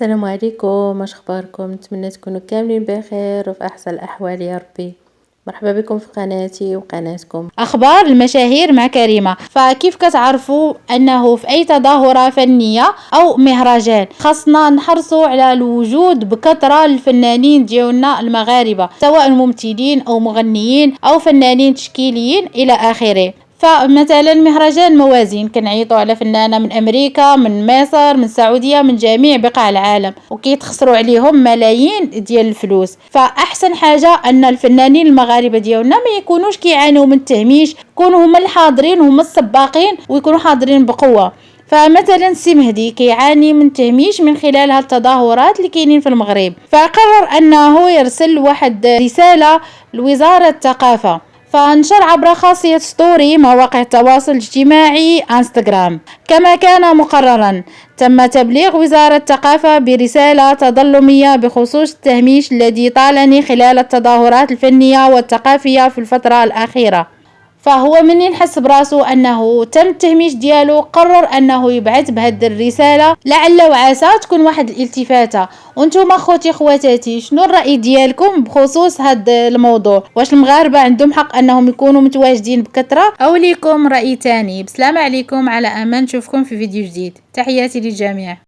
السلام عليكم، واش اخباركم؟ نتمنى تكونوا كاملين بخير وفي احسن الاحوال يا ربي. مرحبا بكم في قناتي وقناتكم أخبار المشاهير مع كريمة. فكيف كتعرفوا أنه في أي تظاهرة فنية أو مهرجان خاصنا نحرصوا على الوجود بكثرة الفنانين ديالنا المغاربة، سواء ممثلين أو مغنيين أو فنانين تشكيليين إلى آخره. فمثلا مهرجان موازين كنعيطوا على فنانة من أمريكا، من مصر، من السعودية، من جميع بقاع العالم، وكيتخسروا عليهم ملايين ديال الفلوس. فأحسن حاجة أن الفنانين المغاربة ديالنا ما يكونوش كيعانوا من التهميش، يكونوا هما الحاضرين، هما السباقين، ويكونوا حاضرين بقوة. فمثلا السي مهدي كيعاني من تهميش من خلال هالتظاهرات اللي كاينين في المغرب، فقرر أنه يرسل واحد رسالة لوزارة الثقافة، فانشر عبر خاصية ستوري مواقع التواصل الاجتماعي انستغرام. كما كان مقررا، تم تبليغ وزارة الثقافة برسالة تظلمية بخصوص التهميش الذي طالني خلال التظاهرات الفنية والثقافية في الفترة الأخيرة. فهو من ينحس براسو انه تم التهميش ديالو، قرر انه يبعث بهذه الرساله لعل وعسى تكون واحد الالتفاته. وانتم اخوتي خواتاتي، شنو الراي ديالكم بخصوص هذا الموضوع؟ واش المغاربه عندهم حق انهم يكونوا متواجدين بكثره، او ليكم راي تاني؟ بسلام عليكم، على امان نشوفكم في فيديو جديد. تحياتي للجميع.